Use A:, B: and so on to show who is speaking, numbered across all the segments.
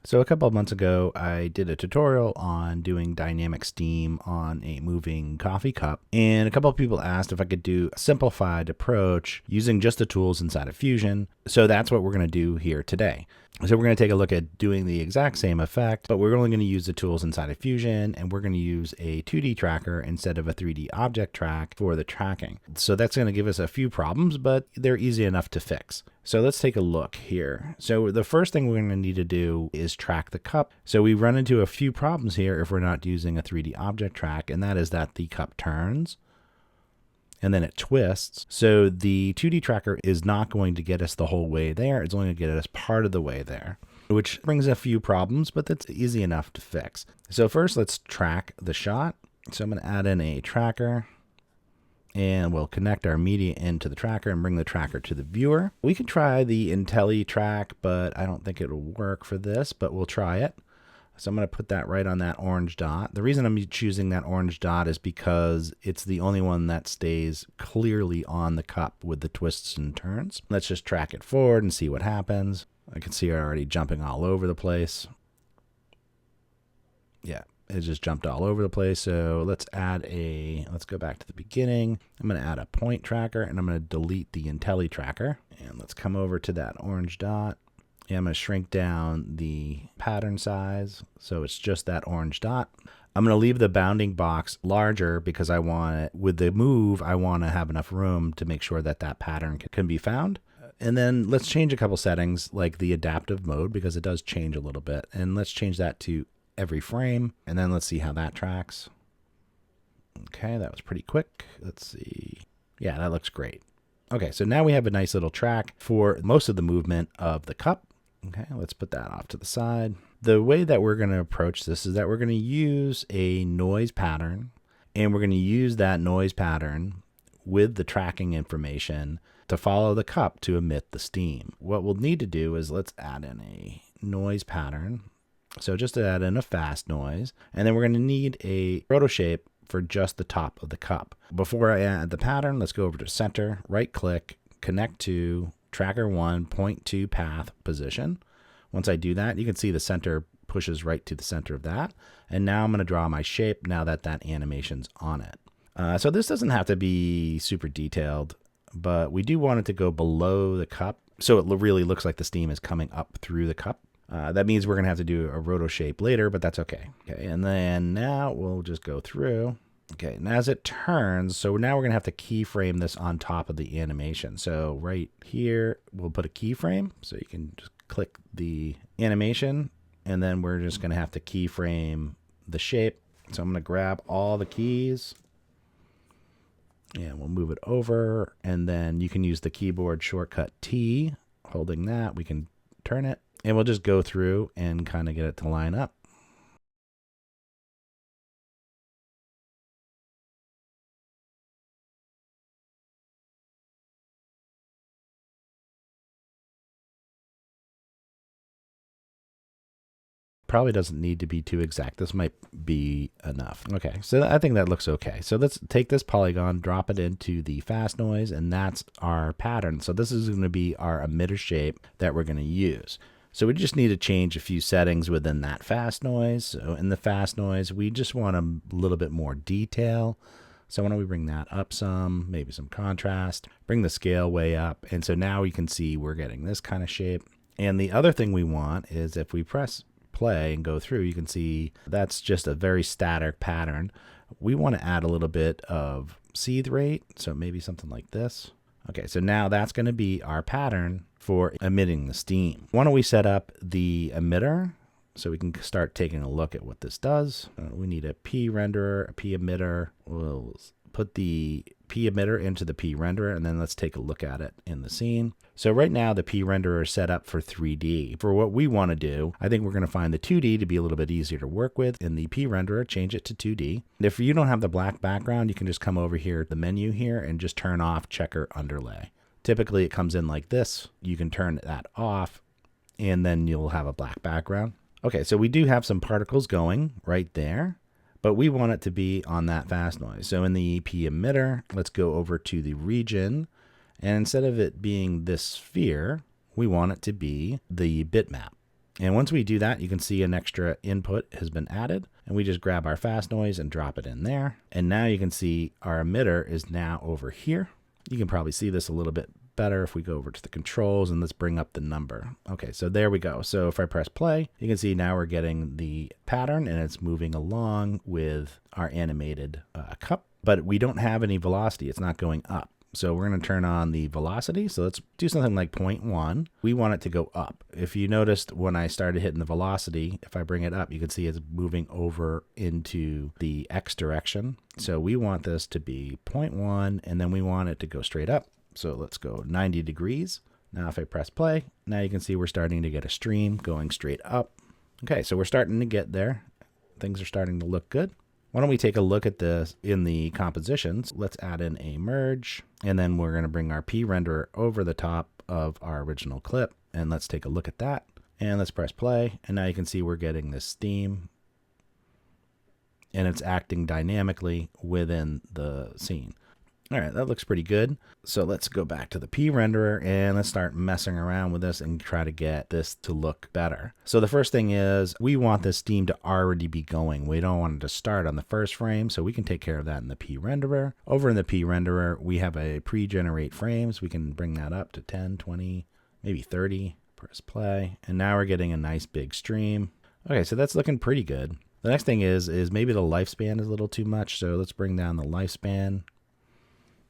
A: So a couple of months ago, I did a tutorial on doing dynamic steam on a moving coffee cup. And a couple of people asked if I could do a simplified approach using just the tools inside of Fusion. So that's what we're going to do here today. So we're going to take a look at doing the exact same effect, but we're only going to use the tools inside of Fusion, and we're going to use a 2D tracker instead of a 3D object track for the tracking. So that's going to give us a few problems, but they're easy enough to fix. So let's take a look here. So the first thing we're going to need to do is track the cup. So we run into a few problems here if we're not using a 3D object track, and that is that the cup turns and then it twists. So the 2D tracker is not going to get us the whole way there. It's only going to get us part of the way there, which brings a few problems, but that's easy enough to fix. So first, let's track the shot. So I'm going to add in a tracker, and we'll connect our media into the tracker and bring the tracker to the viewer. We can try the IntelliTrack, but I don't think it'll work for this, but we'll try it. So I'm going to put that right on that orange dot. The reason I'm choosing that orange dot is because it's the only one that stays clearly on the cup with the twists and turns. Let's just track it forward and see what happens. I can see it already jumping all over the place. Yeah, it just jumped all over the place. So let's go back to the beginning. I'm going to add a point tracker, and I'm going to delete the IntelliTracker. And let's come over to that orange dot. And I'm going to shrink down the pattern size so it's just that orange dot. I'm going to leave the bounding box larger because I want it, with the move, I want to have enough room to make sure that that pattern can be found. And then let's change a couple settings like the adaptive mode because it does change a little bit. And let's change that to every frame. And then let's see how that tracks. Okay, that was pretty quick. Let's see. Yeah, that looks great. Okay, so now we have a nice little track for most of the movement of the cup. Okay, let's put that off to the side. The way that we're going to approach this is that we're going to use a noise pattern, and we're going to use that noise pattern with the tracking information to follow the cup to emit the steam. What we'll need to do is let's add in a noise pattern. So just to add in a fast noise, and then we're going to need a roto shape for just the top of the cup. Before I add the pattern, let's go over to center, right click, connect to tracker 1, point to path position. Once I do that, you can see the center pushes right to the center of that. And now I'm going to draw my shape now that that animation's on it. So this doesn't have to be super detailed, but we do want it to go below the cup so it really looks like the steam is coming up through the cup. That means we're going to have to do a roto shape later, but that's okay. Okay, and then now we'll just go through. Okay, and as it turns, so now we're going to have to keyframe this on top of the animation. So right here, we'll put a keyframe. So you can just click the animation, and then we're just going to have to keyframe the shape. So I'm going to grab all the keys, and we'll move it over. And then you can use the keyboard shortcut T. Holding that, we can turn it, and we'll just go through and kind of get it to line up. Probably doesn't need to be too exact. This might be enough. Okay, so I think that looks okay. So let's take this polygon, drop it into the fast noise, and that's our pattern. So this is going to be our emitter shape that we're going to use. So we just need to change a few settings within that fast noise. So in the fast noise, we just want a little bit more detail. So why don't we bring that up some, maybe some contrast, bring the scale way up. And so now you can see we're getting this kind of shape. And the other thing we want is if we press play and go through, you can see that's just a very static pattern. We want to add a little bit of seethe rate, so maybe something like this. Okay, so now that's going to be our pattern for emitting the steam. Why don't we set up the emitter so we can start taking a look at what this does. We need a P renderer, a P emitter. We'll put the P emitter into the P renderer, and then let's take a look at it in the scene. So right now the P renderer is set up for 3D. For what we want to do, I think we're going to find the 2D to be a little bit easier to work with. In the P renderer, change it to 2D. If you don't have the black background, you can just come over here to the menu here and just turn off checker underlay. Typically it comes in like this. You can turn that off, and then you'll have a black background. Okay, so we do have some particles going right there, but we want it to be on that fast noise. So in the P emitter, let's go over to the region, and instead of it being this sphere, we want it to be the bitmap. And once we do that, you can see an extra input has been added, and we just grab our fast noise and drop it in there. And now you can see our emitter is now over here. You can probably see this a little bit better if we go over to the controls and let's bring up the number. Okay, so there we go. So if I press play, you can see now we're getting the pattern and it's moving along with our animated cup, but we don't have any velocity. It's not going up. So we're going to turn on the velocity. So let's do something like 0.1. We want it to go up. If you noticed when I started hitting the velocity, if I bring it up, you can see it's moving over into the X direction. So we want this to be 0.1 and then we want it to go straight up. So let's go 90 degrees. Now if I press play, now you can see we're starting to get a stream going straight up. Okay, so we're starting to get there. Things are starting to look good. Why don't we take a look at this in the compositions? Let's add in a merge, and then we're going to bring our P renderer over the top of our original clip. And let's take a look at that. And let's press play. And now you can see we're getting this steam. And it's acting dynamically within the scene. All right, that looks pretty good. So let's go back to the P renderer and let's start messing around with this and try to get this to look better. So the first thing is we want this steam to already be going. We don't want it to start on the first frame, so we can take care of that in the P renderer. Over in the P renderer, we have a pre-generate frames. We can bring that up to 10, 20, maybe 30. Press play, and now we're getting a nice big stream. Okay, so that's looking pretty good. The next thing is maybe the lifespan is a little too much, so let's bring down the lifespan.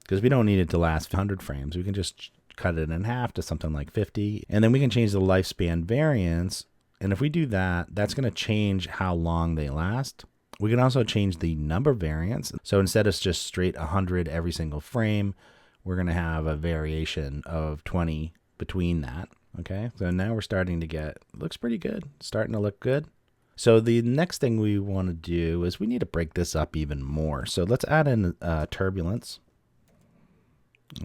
A: Because we don't need it to last 100 frames. We can just cut it in half to something like 50. And then we can change the lifespan variance. And if we do that, that's going to change how long they last. We can also change the number variance. So instead of just straight 100 every single frame, we're going to have a variation of 20 between that. Okay, so now we're starting to get, looks pretty good. Starting to look good. So the next thing we want to do is we need to break this up even more. So let's add in turbulence.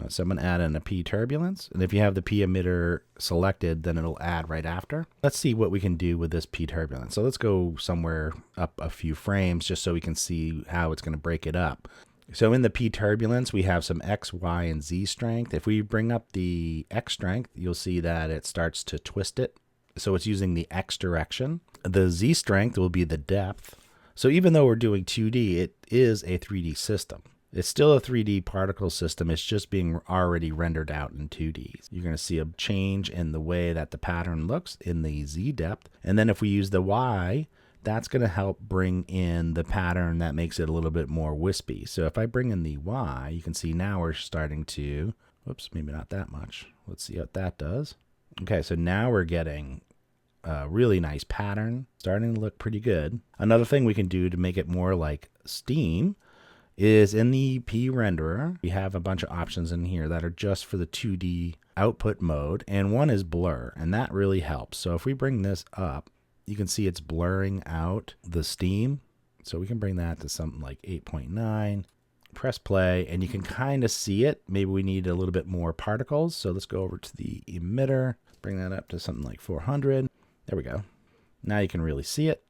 A: So I'm going to add in a P turbulence, and if you have the P emitter selected, then it'll add right after. Let's see what we can do with this P turbulence. So let's go somewhere up a few frames just so we can see how it's going to break it up. So in the P turbulence, we have some X, Y, and Z strength. If we bring up the X strength, you'll see that it starts to twist it. So it's using the X direction. The Z strength will be the depth. So even though we're doing 2D, it is a 3D system. It's still a 3D particle system. It's just being already rendered out in 2D. You're going to see a change in the way that the pattern looks in the Z depth. And then if we use the Y, that's going to help bring in the pattern that makes it a little bit more wispy. So if I bring in the Y, you can see now we're starting to, whoops, maybe not that much. Let's see what that does. Okay, so now we're getting a really nice pattern, starting to look pretty good. Another thing we can do to make it more like steam is in the P renderer, we have a bunch of options in here that are just for the 2D output mode, and one is blur, and that really helps. So if we bring this up, you can see it's blurring out the steam. So we can bring that to something like 8.9, press play, and you can kind of see it. Maybe we need a little bit more particles. So let's go over to the emitter, bring that up to something like 400. There we go. Now you can really see it.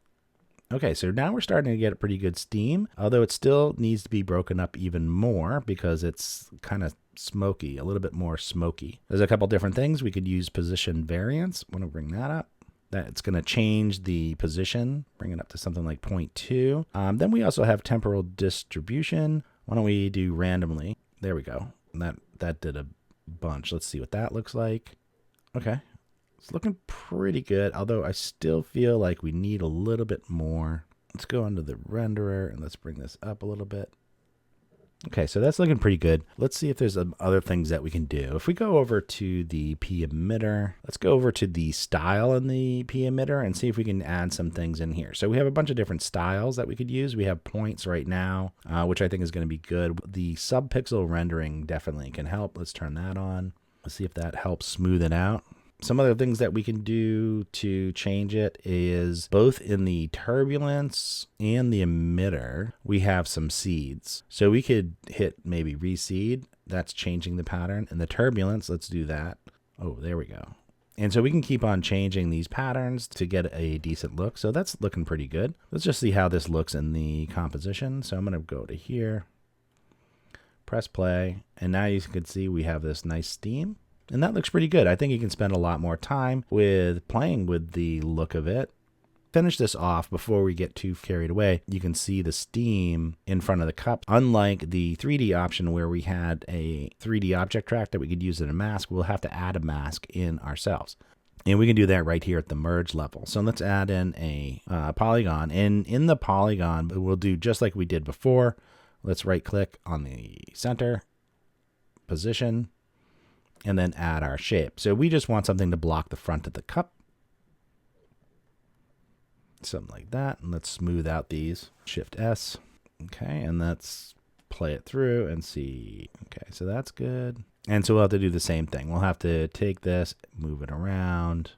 A: Okay, so now we're starting to get a pretty good steam, although it still needs to be broken up even more because it's kind of smoky, a little bit more smoky. There's a couple different things. We could use position variance. I want to bring that up. That's going to change the position, bring it up to something like 0.2. Then we also have temporal distribution. Why don't we do randomly? There we go. That did a bunch. Let's see what that looks like. Okay. It's looking pretty good, although I still feel like we need a little bit more. Let's go into the renderer and let's bring this up a little bit. Okay, so that's looking pretty good. Let's see if there's other things that we can do. If we go over to the P emitter, let's go over to the style in the P emitter and see if we can add some things in here. So we have a bunch of different styles that we could use. We have points right now, which I think is going to be good. The subpixel rendering definitely can help. Let's turn that on. Let's see if that helps smooth it out. Some other things that we can do to change it is both in the turbulence and the emitter, we have some seeds. So we could hit maybe reseed. That's changing the pattern. And the turbulence, let's do that. Oh, there we go. And so we can keep on changing these patterns to get a decent look. So that's looking pretty good. Let's just see how this looks in the composition. So I'm going to go to here, press play. And now you can see we have this nice steam. And that looks pretty good. I think you can spend a lot more time with playing with the look of it. Finish this off before we get too carried away. You can see the steam in front of the cup. Unlike the 3D option where we had a 3D object track that we could use in a mask, we'll have to add a mask in ourselves. And we can do that right here at the merge level. So let's add in a polygon. And in the polygon, we'll do just like we did before. Let's right click on the center, position, and then add our shape. So we just want something to block the front of the cup. Something like that. And let's smooth out these. Shift S. Okay, and let's play it through and see. Okay, so that's good. And so we'll have to do the same thing. We'll have to take this, move it around.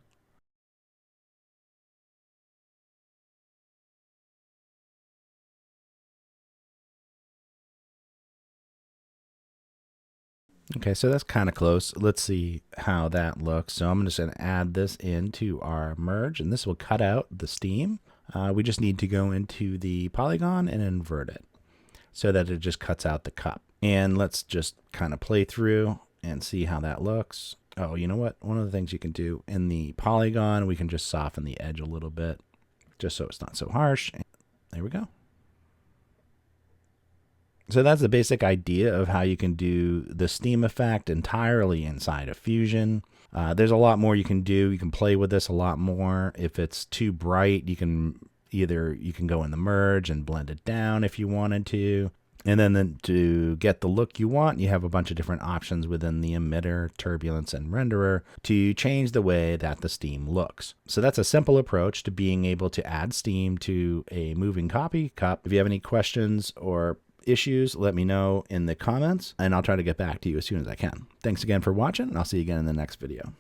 A: Okay, so that's kind of close. Let's see how that looks. So I'm just going to add this into our merge, and this will cut out the steam. We just need to go into the polygon and invert it so that it just cuts out the cup. And let's just kind of play through and see how that looks. Oh, you know what? One of the things you can do in the polygon, we can just soften the edge a little bit just so it's not so harsh. There we go. So that's the basic idea of how you can do the steam effect entirely inside of Fusion. There's a lot more you can do. You can play with this a lot more. If it's too bright, you can go in the merge and blend it down if you wanted to. And then to get the look you want, you have a bunch of different options within the emitter, turbulence, and renderer to change the way that the steam looks. So that's a simple approach to being able to add steam to a moving copy cup. If you have any questions or issues, let me know in the comments, and I'll try to get back to you as soon as I can. Thanks again for watching, and I'll see you again in the next video.